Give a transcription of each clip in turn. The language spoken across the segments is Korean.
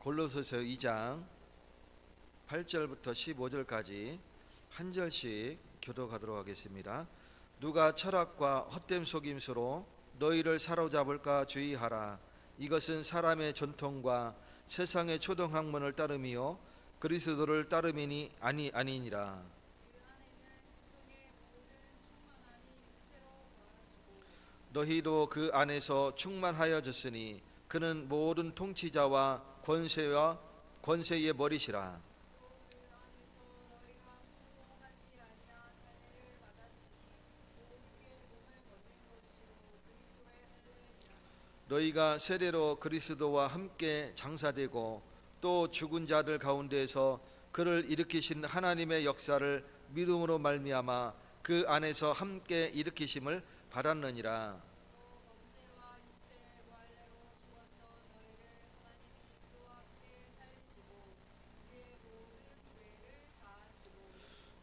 골로새서 2장 8절부터 15절까지 한 절씩 교독하도록 하겠습니다. 누가 철학과 헛된 속임수로 너희를 사로잡을까 주의하라. 이것은 사람의 전통과 세상의 초등학문을 따름이요 그리스도를 따름이니 아니니라. 너희도 그 안에서 충만하여졌으니 그는 모든 통치자와 권세의 머리시라. 너희가 세례로 그리스도와 함께 장사되고 또 죽은 자들 가운데에서 그를 일으키신 하나님의 역사를 믿음으로 말미암아 그 안에서 함께 일으키심을 받았느니라.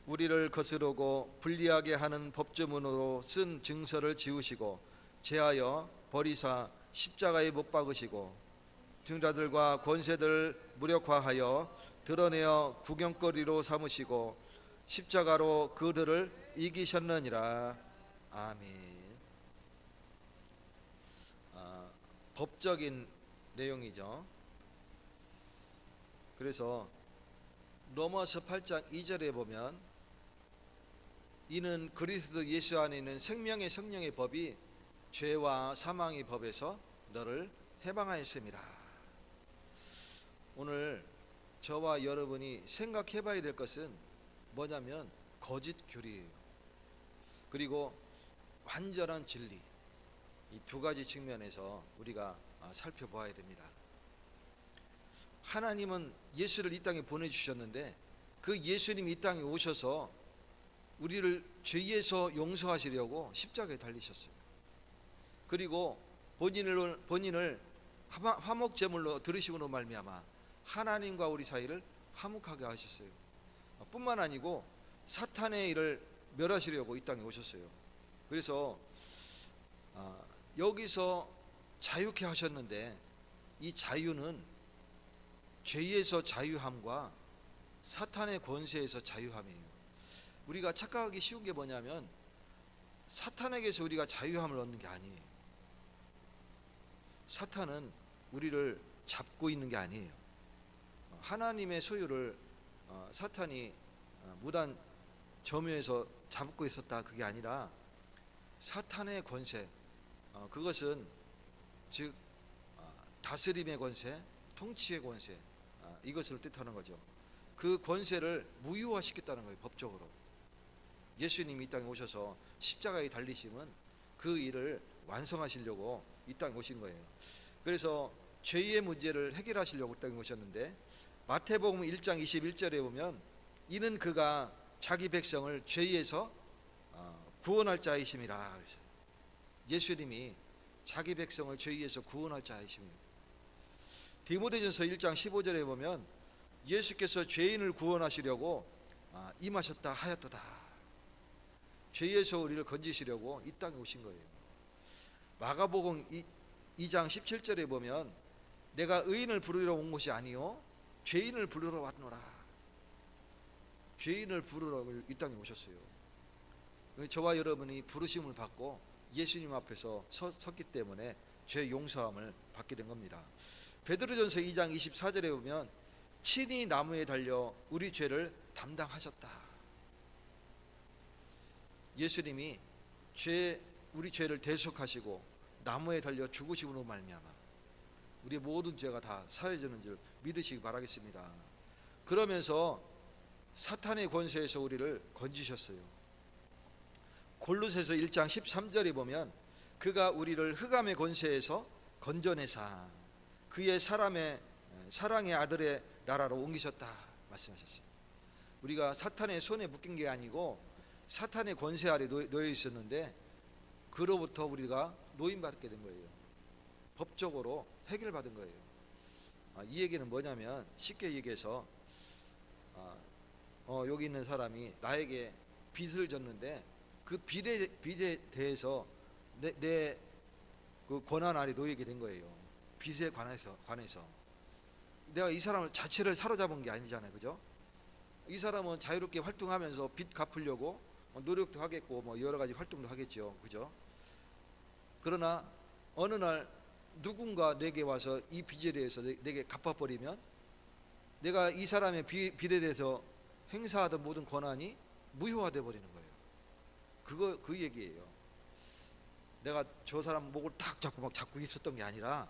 우리를 거스르고 불리하게 하는 법조문으로 쓴 증서를 지우시고 제하여 버리사 십자가에 못 박으시고 등자들과 권세들을 무력화하여 드러내어 구경거리로 삼으시고 십자가로 그들을 이기셨느니라. 아멘. 법적인 내용이죠. 그래서 로마서 8장 2절에 보면 이는 그리스도 예수 안에 있는 생명의 성령의 법이 죄와 사망의 법에서 너를 해방하였습니다. 오늘 저와 여러분이 생각해 봐야 될 것은 뭐냐면 거짓 교리예요. 그리고 완전한 진리. 이 두 가지 측면에서 우리가 살펴보아야 됩니다. 하나님은 예수를 이 땅에 보내주셨는데 그 예수님이 이 땅에 오셔서 우리를 죄에서 용서하시려고 십자가에 달리셨어요. 그리고 본인을 화목제물로 들으심으로 말미암아 하나님과 우리 사이를 화목하게 하셨어요. 뿐만 아니고 사탄의 일을 멸하시려고 이 땅에 오셨어요. 그래서 여기서 자유케 하셨는데 이 자유는 죄에서 자유함과 사탄의 권세에서 자유함이에요. 우리가 착각하기 쉬운 게 뭐냐면 사탄에게서 우리가 자유함을 얻는 게 아니에요. 사탄은 우리를 잡고 있는 게 아니에요. 하나님의 소유를 사탄이 무단 점유해서 잡고 있었다, 그게 아니라 사탄의 권세, 그것은 즉 다스림의 권세, 통치의 권세, 이것을 뜻하는 거죠. 그 권세를 무효화시켰다는 거예요. 법적으로 예수님이 이 땅에 오셔서 십자가에 달리심은 그 일을 완성하시려고 이 땅에 오신 거예요. 그래서 죄의 문제를 해결하시려고 이 땅에 오셨는데 마태복음 1장 21절에 보면 이는 그가 자기 백성을 죄에서 구원할 자이심이라. 예수님이 자기 백성을 죄에서 구원할 자이십니다. 디모데전서 1장 15절에 보면 예수께서 죄인을 구원하시려고 임하셨다 하였도다. 죄에서 우리를 건지시려고 이 땅에 오신 거예요. 마가복음 2장 17절에 보면 내가 의인을 부르러 온 것이 아니요 죄인을 부르러 왔노라. 죄인을 부르러 이 땅에 오셨어요. 저와 여러분이 부르심을 받고 예수님 앞에서 섰기 때문에 죄 용서함을 받게 된 겁니다. 베드로전서 2장 24절에 보면 친히 나무에 달려 우리 죄를 담당하셨다. 예수님이 우리 죄를 대속하시고 나무에 달려 죽으심으로 말미암아 우리의 모든 죄가 다 사해지는 줄 믿으시기 바라겠습니다. 그러면서 사탄의 권세에서 우리를 건지셨어요. 골로새서 1장 13절에 보면 그가 우리를 흑암의 권세에서 건져내사 그의 사랑의 아들의 나라로 옮기셨다 말씀하셨어요. 우리가 사탄의 손에 묶인 게 아니고 사탄의 권세 아래 놓여 있었는데 그로부터 우리가 노임받게 된 거예요. 법적으로 해결받은 거예요. 이 얘기는 뭐냐면 쉽게 얘기해서 여기 있는 사람이 나에게 빚을 졌는데 그 빚에 대해서 내 그 권한 아래 놓이게 된 거예요. 빚에 관해서 내가 이 사람을 자체를 사로잡은 게 아니잖아요, 그죠? 이 사람은 자유롭게 활동하면서 빚 갚으려고 노력도 하겠고 뭐 여러 가지 활동도 하겠죠, 그죠? 그러나 어느 날 누군가 내게 와서 이 빚에 대해서 내게 갚아버리면 내가 이 사람의 빚에 대해서 행사하던 모든 권한이 무효화돼 버리는 거예요. 그 얘기예요. 내가 저 사람 목을 탁 잡고 막 잡고 있었던 게 아니라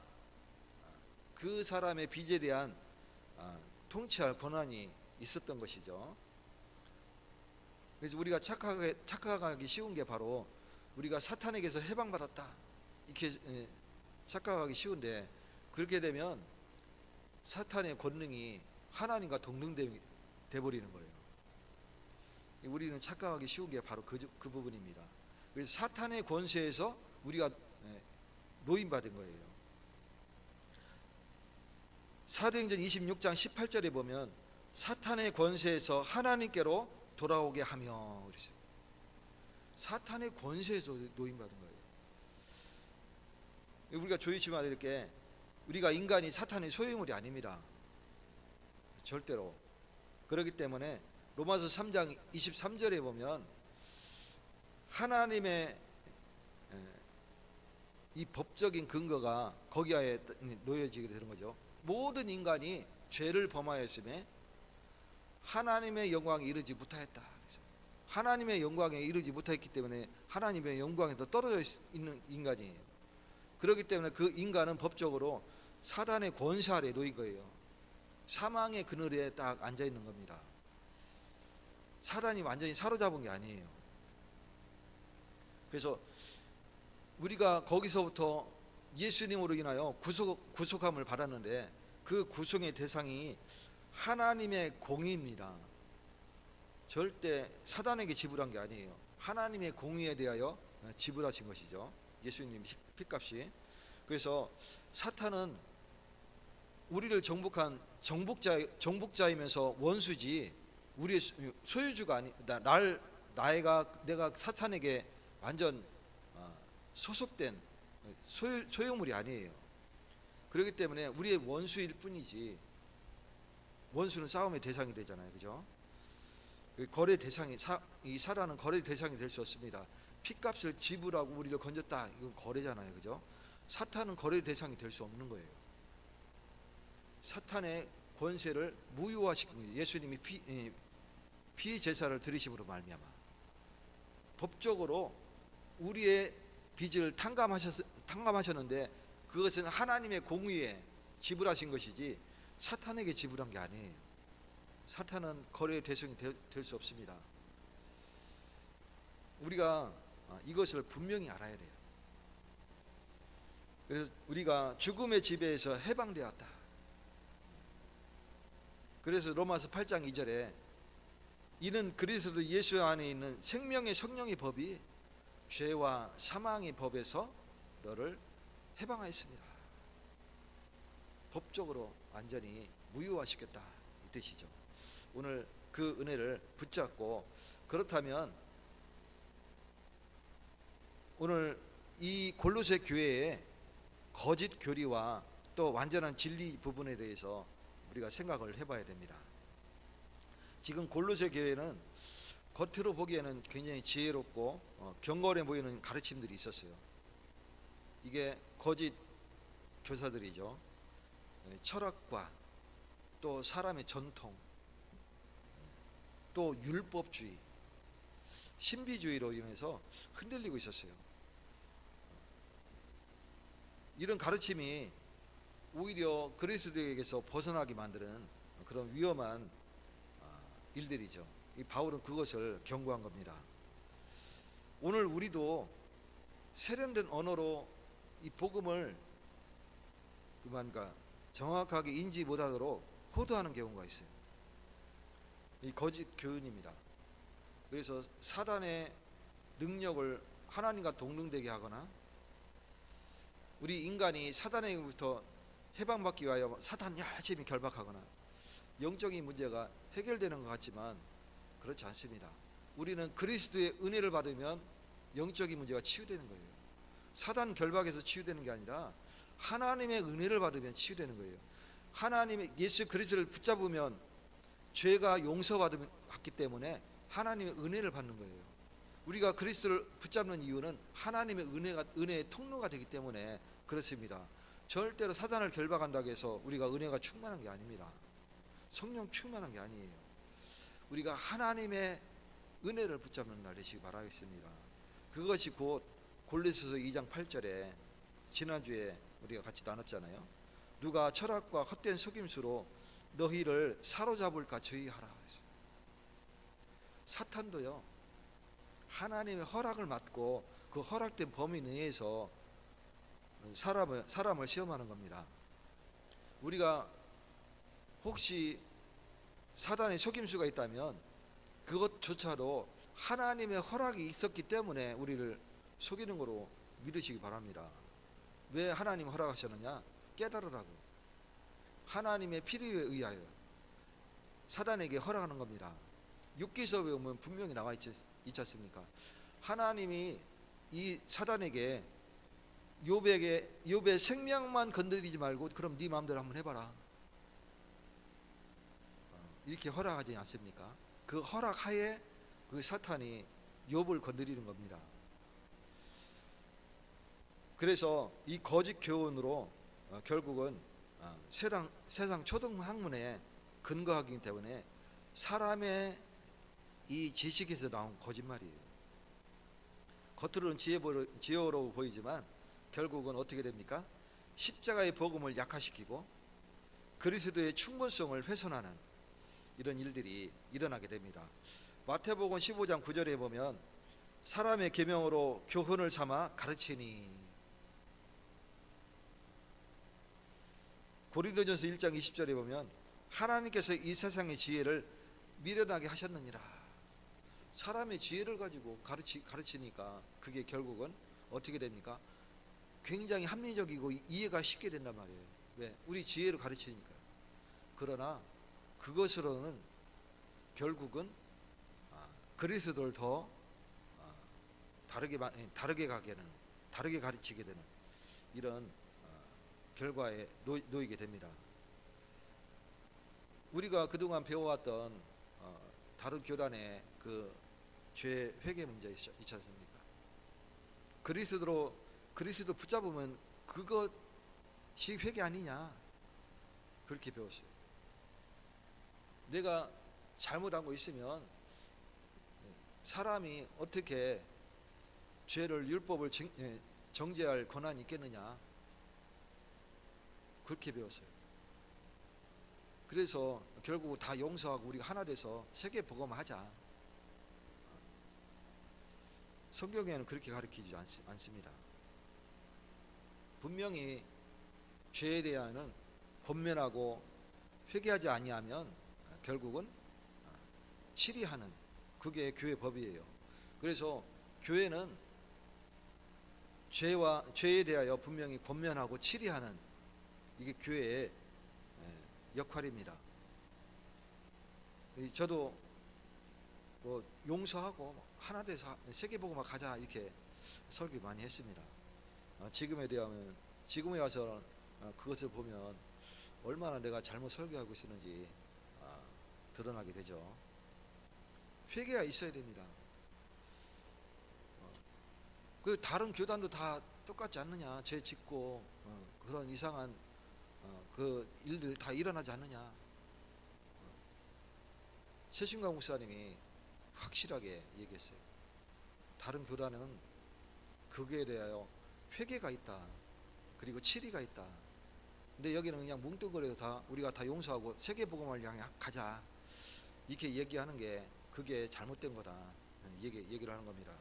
그 사람의 빚에 대한 통치할 권한이 있었던 것이죠. 그래서 우리가 착각하기 쉬운 게 바로 우리가 사탄에게서 해방받았다 이렇게 착각하기 쉬운데, 그렇게 되면 사탄의 권능이 하나님과 동등돼 버리는 거예요. 우리는 착각하기 쉬운 게 바로 그 부분입니다. 그래서 사탄의 권세에서 우리가 노임받은 거예요. 사도행전 26장 18절에 보면 사탄의 권세에서 하나님께로 돌아오게 하며 그랬어요. 사탄의 권세에서 노임받은 거예요. 우리가 조심해야 될 게, 우리가 인간이 사탄의 소유물이 아닙니다. 절대로. 그렇기 때문에 로마서 3장 23절에 보면 하나님의 이 법적인 근거가 거기에 놓여지게 되는 거죠. 모든 인간이 죄를 범하였음에 하나님의 영광에 이르지 못하였다. 하나님의 영광에 이르지 못했기 때문에 하나님의 영광에서 떨어져 있는 인간이에요. 그렇기 때문에 그 인간은 법적으로 사단의 권세 아래 놓인 거예요. 사망의 그늘에 딱 앉아 있는 겁니다. 사단이 완전히 사로잡은 게 아니에요. 그래서 우리가 거기서부터 예수님으로 인하여 구속함을 받았는데, 그 구속의 대상이 하나님의 공의입니다. 절대 사단에게 지불한 게 아니에요. 하나님의 공의에 대하여 지불하신 것이죠, 예수님 핏값이. 그래서 사탄은 우리를 정복한 정복자이면서 원수지 우리의 소유주가 아니, 내가 사탄에게 완전 소속된 소유물이 아니에요. 그렇기 때문에 우리의 원수일 뿐이지, 원수는 싸움의 대상이 되잖아요, 그죠? 거래 대상이 이 사단은 거래 대상이 될 수 없습니다. 핏값을 지불하고 우리를 건졌다, 이건 거래잖아요, 그죠? 사탄은 거래 대상이 될 수 없는 거예요. 사탄의 권세를 무효화시킨 거예요. 예수님이 피 제사를 드리심으로 말미암아 법적으로 우리의 빚을 탕감하셨는데, 그것은 하나님의 공의에 지불하신 것이지 사탄에게 지불한 게 아니에요. 사탄은 거래의 대상이 될 수 없습니다. 우리가 이것을 분명히 알아야 돼요. 그래서 우리가 죽음의 지배에서 해방되었다. 그래서 로마서 8장 2절에 이는 그리스도 예수 안에 있는 생명의 성령의 법이 죄와 사망의 법에서 너를 해방하였습니다. 법적으로 완전히 무효화시켰다, 이 뜻이죠. 오늘 그 은혜를 붙잡고, 그렇다면 오늘 이 골로새 교회의 거짓 교리와 또 완전한 진리 부분에 대해서 우리가 생각을 해봐야 됩니다. 지금 골로새 교회는 겉으로 보기에는 굉장히 지혜롭고 경건해 보이는 가르침들이 있었어요. 이게 거짓 교사들이죠. 철학과 또 사람의 전통, 또 율법주의, 신비주의로 인해서 흔들리고 있었어요. 이런 가르침이 오히려 그리스도에게서 벗어나게 만드는 그런 위험한 일들이죠. 이 바울은 그것을 경고한 겁니다. 오늘 우리도 세련된 언어로 이 복음을 정확하게 인지 못하도록 호도하는 경우가 있어요. 이 거짓 교훈입니다. 그래서 사단의 능력을 하나님과 동등되게 하거나, 우리 인간이 사단에게부터 해방받기 위하여 사단 열심히 결박하거나, 영적인 문제가 해결되는 것 같지만 그렇지 않습니다. 우리는 그리스도의 은혜를 받으면 영적인 문제가 치유되는 거예요. 사단 결박에서 치유되는 게 아니라 하나님의 은혜를 받으면 치유되는 거예요. 하나님의 예수 그리스도를 붙잡으면 죄가 용서받기 때문에 하나님의 은혜를 받는 거예요. 우리가 그리스도를 붙잡는 이유는 하나님의 은혜의 통로가 되기 때문에 그렇습니다. 절대로 사단을 결박한다고 해서 우리가 은혜가 충만한 게 아닙니다. 성령 충만한 게 아니에요. 우리가 하나님의 은혜를 붙잡는 날 되시기 바라겠습니다. 그것이 곧 골로새서 2장 8절에 지난주에 우리가 같이 나눴잖아요. 누가 철학과 헛된 속임수로 너희를 사로잡을까 주의하라. 사탄도요, 하나님의 허락을 받고 그 허락된 범위 내에서 사람을 시험하는 겁니다. 우리가 혹시 사단의 속임수가 있다면 그것조차도 하나님의 허락이 있었기 때문에 우리를 속이는 거로 믿으시기 바랍니다. 왜 하나님 허락하셨느냐? 깨달으라고. 하나님의 필요에 의하여 사단에게 허락하는 겁니다. 욥기서에 보면 분명히 나와 있지 않습니까? 하나님이 이 사단에게 욥의 생명만 건드리지 말고 그럼 네 마음대로 한번 해봐라, 이렇게 허락하지 않습니까? 그 허락하에 그 사탄이 욥을 건드리는 겁니다. 그래서 이 거짓 교훈으로 결국은 세상 초등학문에 근거하기 때문에 사람의 이 지식에서 나온 거짓말이에요. 겉으로는 지혜로워 보이지만 결국은 어떻게 됩니까? 십자가의 복음을 약화시키고 그리스도의 충분성을 훼손하는 이런 일들이 일어나게 됩니다. 마태복음 15장 9절에 보면 사람의 계명으로 교훈을 삼아 가르치니, 고린도전서 1장 20절에 보면 하나님께서 이 세상의 지혜를 미련하게 하셨느니라. 사람의 지혜를 가지고 가르치니까 그게 결국은 어떻게 됩니까? 굉장히 합리적이고 이해가 쉽게 된단 말이에요. 왜? 우리 지혜를 가르치니까. 그러나 그것으로는 결국은 그리스도를 더 다르게 가르치게 되는 이런 결과에 놓이게 됩니다. 우리가 그동안 배워왔던 다른 교단의 그 죄 회개 문제 있지 않습니까? 그리스도 붙잡으면 그것이 회개 아니냐, 그렇게 배웠어요. 내가 잘못한 거 있으면 사람이 어떻게 죄를 율법을 정죄할 권한이 있겠느냐, 그렇게 배웠어요. 그래서 결국 다 용서하고 우리가 하나 돼서 세계 복음하자. 성경에는 그렇게 가르치지 않습니다. 분명히 죄에 대하여는 권면하고 회개하지 아니하면 결국은 치리하는, 그게 교회 법이에요. 그래서 교회는 죄에 대하여 분명히 권면하고 치리하는, 이게 교회의 역할입니다. 저도 뭐 용서하고 하나 돼서 세계복음화 가자, 이렇게 설교 많이 했습니다. 지금에 와서 그것을 보면 얼마나 내가 잘못 설교하고 있었는지 드러나게 되죠. 회개가 있어야 됩니다. 그 다른 교단도 다 똑같지 않느냐? 죄 짓고 그런 이상한 그 일들 다 일어나지 않느냐? 최신강 목사님이 확실하게 얘기했어요. 다른 교단은 그거에 대하여 회개가 있다, 그리고 치리가 있다. 근데 여기는 그냥 뭉뚱그려서 우리가 다 용서하고 세계복음을 향해 가자, 이렇게 얘기하는 게 그게 잘못된 거다, 얘기를 하는 겁니다.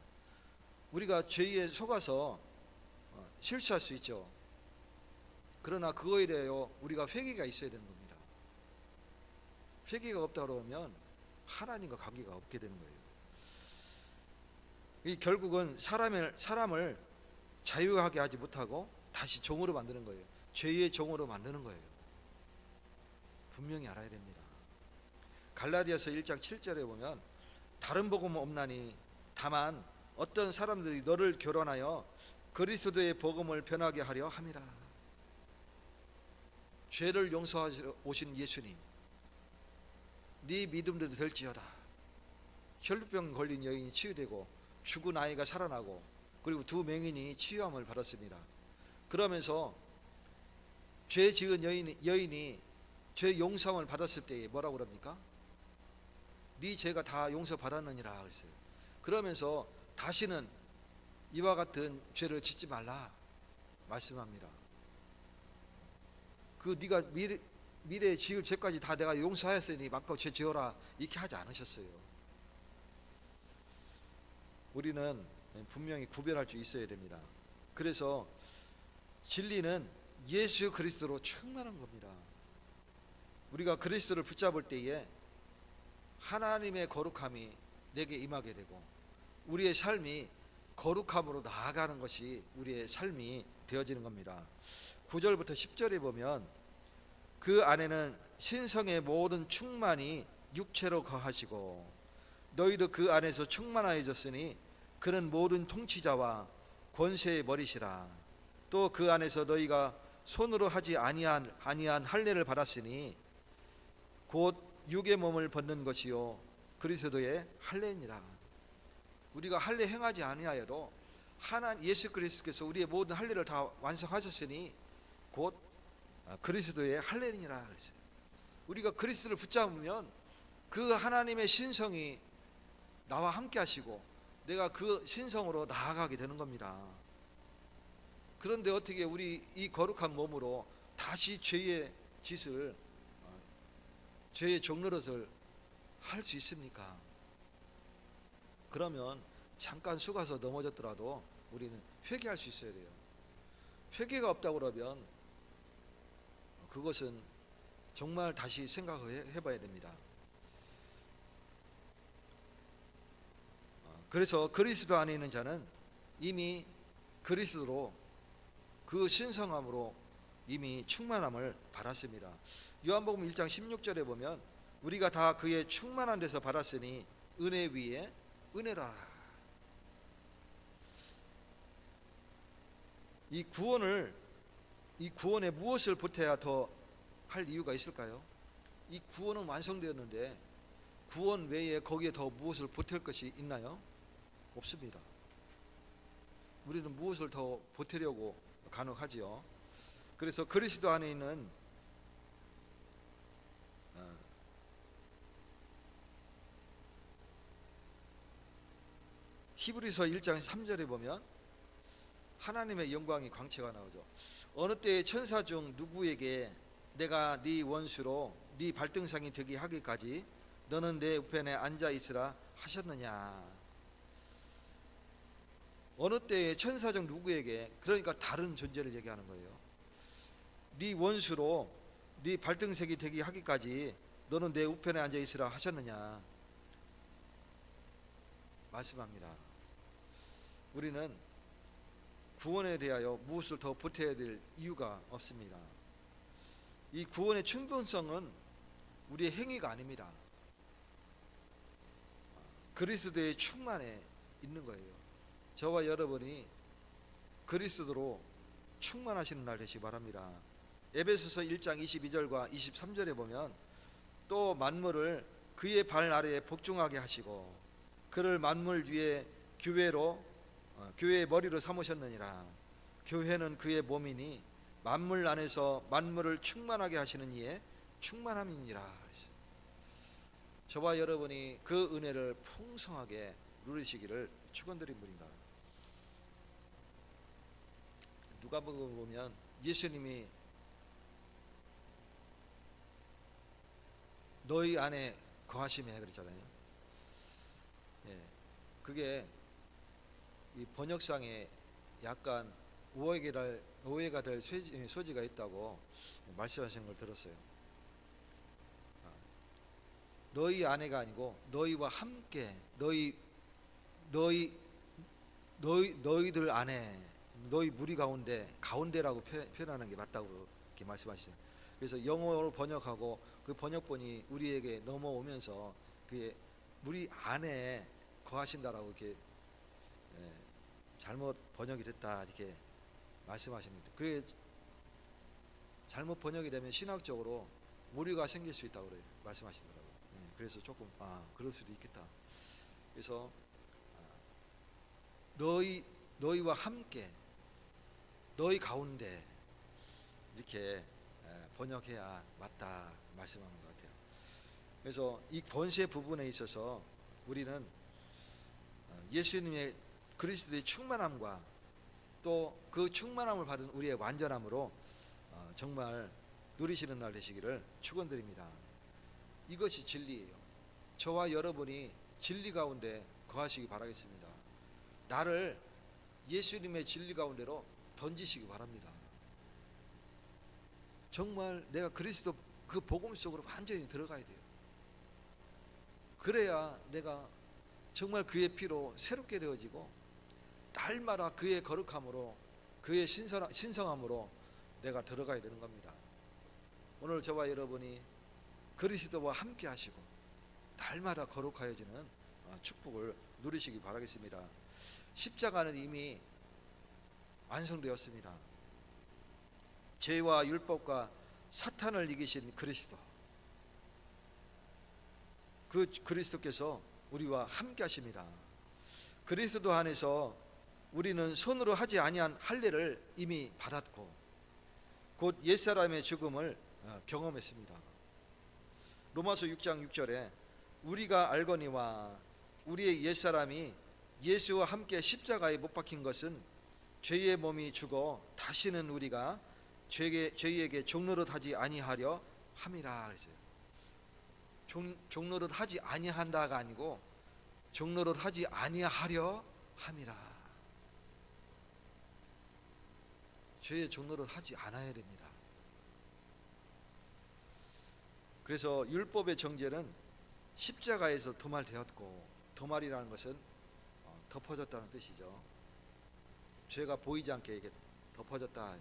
우리가 죄에 속아서 실수할 수 있죠. 그러나 그거에 대하여 우리가 회개가 있어야 되는 겁니다. 회개가 없다 그러면 하나님과 관계가 없게 되는 거예요. 이 결국은 사람을 자유하게 하지 못하고 다시 종으로 만드는 거예요. 죄의 종으로 만드는 거예요. 분명히 알아야 됩니다. 갈라디아서 1장 7절에 보면 다른 복음은 없나니 다만 어떤 사람들이 너를 교란하여 그리스도의 복음을 변하게 하려 함이라. 죄를 용서하시러 오신 예수님, 네 믿음대로 될지어다. 혈루병 걸린 여인이 치유되고 죽은 아이가 살아나고 그리고 두 맹인이 치유함을 받았습니다. 그러면서 죄 지은 여인이 죄 용서함을 받았을 때에 뭐라고 그럽니까? 네 죄가 다 용서받았느니라 그랬어요. 그러면서 다시는 이와 같은 죄를 짓지 말라 말씀합니다. 그 네가 미래에 지을 죄까지 다 내가 용서하였으니 마음껏 죄 지어라 이렇게 하지 않으셨어요. 우리는 분명히 구별할 수 있어야 됩니다. 그래서 진리는 예수 그리스도로 충만한 겁니다. 우리가 그리스도를 붙잡을 때에 하나님의 거룩함이 내게 임하게 되고 우리의 삶이 거룩함으로 나아가는 것이 우리의 삶이 되어지는 겁니다. 9절부터 10절에 보면 그 안에는 신성의 모든 충만이 육체로 거하시고 너희도 그 안에서 충만하여졌으니 그는 모든 통치자와 권세의 머리시라. 또 그 안에서 너희가 손으로 하지 아니한 할례를 받았으니 곧 육의 몸을 벗는 것이요 그리스도의 할례니라. 우리가 할례 행하지 아니하여도 예수 그리스도께서 우리의 모든 할례를 다 완성하셨으니 곧 그리스도의 할례니라 그랬어요. 우리가 그리스도를 붙잡으면 그 하나님의 신성이 나와 함께 하시고 내가 그 신성으로 나아가게 되는 겁니다. 그런데 어떻게 우리 이 거룩한 몸으로 다시 죄의 짓을 죄의 종노릇을 할 수 있습니까? 그러면 잠깐 속아서 넘어졌더라도 우리는 회개할 수 있어야 돼요. 회개가 없다고 그러면 그것은 정말 다시 생각을 해봐야 됩니다. 그래서 그리스도 안에 있는 자는 이미 그리스도로 그 신성함으로 이미 충만함을 받았습니다. 요한복음 1장 16절에 보면 우리가 다 그의 충만한 데서 받았으니 은혜 위에 은혜라. 이 구원에 무엇을 보태야 더 할 이유가 있을까요? 이 구원은 완성되었는데 구원 외에 거기에 더 무엇을 보탤 것이 있나요? 없습니다. 우리는 무엇을 더 보태려고 간혹하지요. 그래서 그리스도 안에 있는 히브리서 1장 3절에 보면 하나님의 영광이 광채가 나오죠. 어느 때의 천사 중 누구에게 내가 네 원수로 네 발등상이 되게 하기까지 너는 내 우편에 앉아 있으라 하셨느냐. 어느 때의 천사 중 누구에게, 그러니까 다른 존재를 얘기하는 거예요. 네 원수로 네 발등색이 되게 하기까지 너는 내 우편에 앉아 있으라 하셨느냐 말씀합니다. 우리는 구원에 대하여 무엇을 더 보태야 될 이유가 없습니다. 이 구원의 충분성은 우리의 행위가 아닙니다. 그리스도의 충만에 있는 거예요. 저와 여러분이 그리스도로 충만하시는 날 되시기 바랍니다. 에베소서 1장 22절과 23절에 보면 또 만물을 그의 발 아래에 복종하게 하시고 그를 만물 위에 교회의 머리로 삼으셨느니라. 교회는 그의 몸이니 만물 안에서 만물을 충만하게 하시는 이의 충만함이니라. 저와 여러분이 그 은혜를 풍성하게 누리시기를 축원드립니다. 누가복음 보면 예수님이 너희 안에 거하시며 그랬잖아요. 그게 이 번역상에 약간 오해가 될 소지가 있다고 말씀하시는 걸 들었어요. 너희 안에가 아니고 너희와 함께 너희들 안에 너희 무리 가운데라고 표현하는 게 맞다고 이렇게 말씀하시죠. 그래서 영어로 번역하고 그 번역본이 우리에게 넘어오면서 그게 무리 안에 거하신다라고 이렇게 잘못 번역이 됐다 이렇게 말씀하십니다. 그래 잘못 번역이 되면 신학적으로 오류가 생길 수 있다고 그래요. 말씀하시더라고요. 그래서 조금 그럴 수도 있겠다. 그래서 너희와 함께 너희 가운데 이렇게 번역해야 맞다 말씀하는 것 같아요. 그래서 이 권세 부분에 있어서 우리는 예수님의 그리스도의 충만함과 또 그 충만함을 받은 우리의 완전함으로 정말 누리시는 날 되시기를 축원드립니다. 이것이 진리예요. 저와 여러분이 진리 가운데 거하시기 바라겠습니다. 나를 예수님의 진리 가운데로 던지시기 바랍니다. 정말 내가 그리스도 그 복음 속으로 완전히 들어가야 돼요. 그래야 내가 정말 그의 피로 새롭게 되어지고 날마다 그의 거룩함으로 그의 신성함으로 내가 들어가야 되는 겁니다. 오늘 저와 여러분이 그리스도와 함께 하시고 날마다 거룩하여지는 축복을 누리시기 바라겠습니다. 십자가는 이미 완성되었습니다. 죄와 율법과 사탄을 이기신 그리스도, 그 그리스도께서 우리와 함께 하십니다. 그리스도 안에서 우리는 손으로 하지 아니한 할례를 이미 받았고 곧 옛사람의 죽음을 경험했습니다. 로마서 6장 6절에 우리가 알거니와 우리의 옛사람이 예수와 함께 십자가에 못 박힌 것은 죄의 몸이 죽어 다시는 우리가 죄에게 종노릇 하지 아니하려 함이라 그랬어요. 종노릇 하지 아니한다가 아니고 종노릇 하지 아니하려 함이라. 죄의 종노릇 하지 않아야 됩니다. 그래서 율법의 정죄는 십자가에서 도말되었고, 도말이라는 것은 덮어졌다는 뜻이죠. 죄가 보이지 않게 이게 덮어졌다.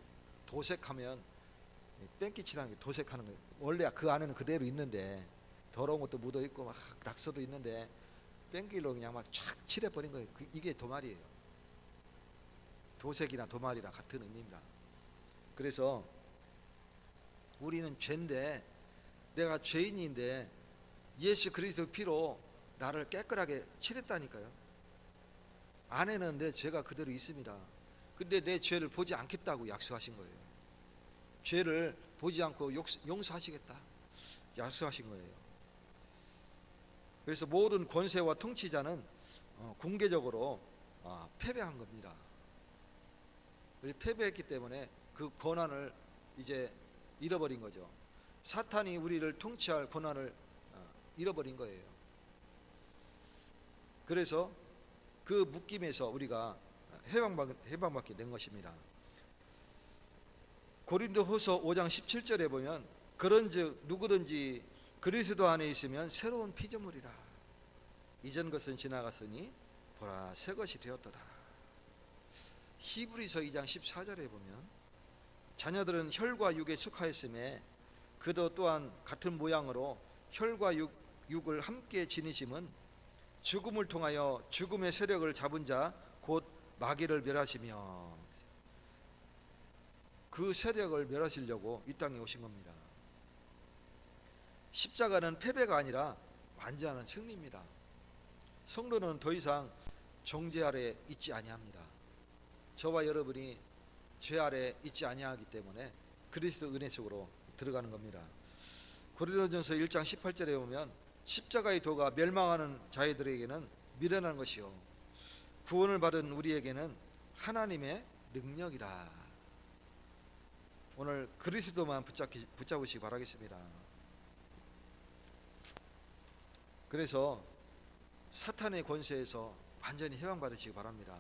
도색하면 뺑기칠하는 게 도색하는 거예요. 원래 그 안에는 그대로 있는데 더러운 것도 묻어 있고 막 낙서도 있는데 뺑기로 그냥 막 쫙 칠해버린 거예요. 이게 도말이에요. 도색이나 도말이랑 같은 의미입니다. 그래서 우리는 죄인데, 내가 죄인인데 예수 그리스도 피로 나를 깨끗하게 칠했다니까요. 안에는 내 죄가 그대로 있습니다. 근데 내 죄를 보지 않겠다고 약속하신 거예요. 죄를 보지 않고 용서하시겠다 약속하신 거예요. 그래서 모든 권세와 통치자는 공개적으로 패배한 겁니다. 패배했기 때문에 그 권한을 이제 잃어버린 거죠. 사탄이 우리를 통치할 권한을 잃어버린 거예요. 그래서 그 묶임에서 우리가 해방받게 된 것입니다. 고린도후서 5장 17절에 보면 그런즉 누구든지 그리스도 안에 있으면 새로운 피조물이라. 이전 것은 지나갔으니 보라 새 것이 되었도다. 히브리서 2장 14절에 보면 자녀들은 혈과 육에 속하였음에 그도 또한 같은 모양으로 혈과 육을 함께 지니심은 죽음을 통하여 죽음의 세력을 잡은 자 곧 마귀를 멸하시며, 그 세력을 멸하시려고 이 땅에 오신 겁니다. 십자가는 패배가 아니라 완전한 승리입니다. 성도는 더 이상 정죄 아래 있지 아니합니다. 저와 여러분이 죄 아래 있지 아니하기 때문에 그리스도 은혜 속으로 들어가는 겁니다. 고린도전서 1장 18절에 보면 십자가의 도가 멸망하는 자들에게는 미련한 것이요 구원을 받은 우리에게는 하나님의 능력이라. 오늘 그리스도만 붙잡으시기 바라겠습니다. 그래서 사탄의 권세에서 완전히 해방받으시기 바랍니다.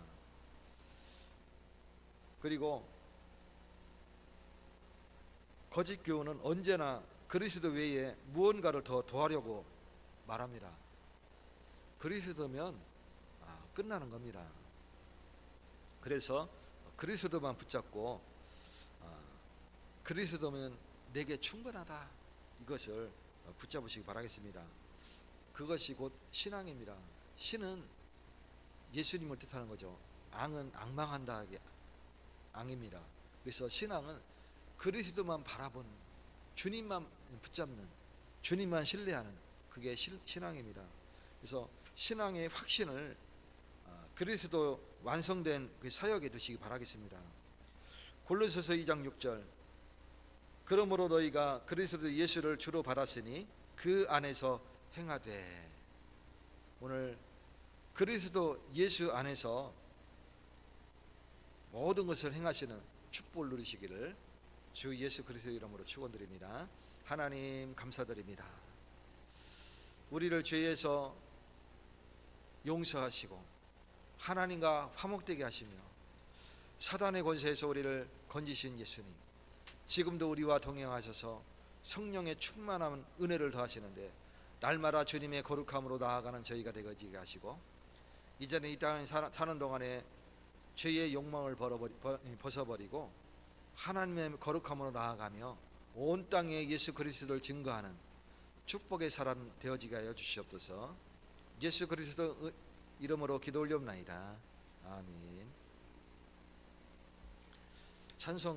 그리고 거짓 교훈은 언제나 그리스도 외에 무언가를 더 더하려고 말합니다. 그리스도면 끝나는 겁니다. 그래서 그리스도만 붙잡고 그리스도면 내게 충분하다, 이것을 붙잡으시기 바라겠습니다. 그것이 곧 신앙입니다. 신은 예수님을 뜻하는 거죠. 앙은 앙망한다, 앙입니다. 그래서 신앙은 그리스도만 바라보는, 주님만 붙잡는, 주님만 신뢰하는, 그게 신앙입니다. 그래서 신앙의 확신을 그리스도 완성된 그 사역에 두시기 바라겠습니다. 골로새서 2장 6절, 그러므로 너희가 그리스도 예수를 주로 받았으니 그 안에서 행하되. 오늘 그리스도 예수 안에서 모든 것을 행하시는 축복을 누리시기를 주 예수 그리스도 이름으로 축원드립니다. 하나님 감사드립니다. 우리를 죄에서 용서하시고 하나님과 화목되게 하시며 사단의 권세에서 우리를 건지신 예수님, 지금도 우리와 동행하셔서 성령의 충만한 은혜를 더하시는데 날마다 주님의 거룩함으로 나아가는 저희가 되게 하시고, 이제는 이 땅에 사는 동안에 죄의 욕망을 벗어버리고 하나님의 거룩함으로 나아가며 온 땅에 예수 그리스도를 증거하는 축복의 사람 되어지게 하여 주시옵소서. 예수 그리스도 이름으로 기도 올리옵나이다. 아멘. 찬송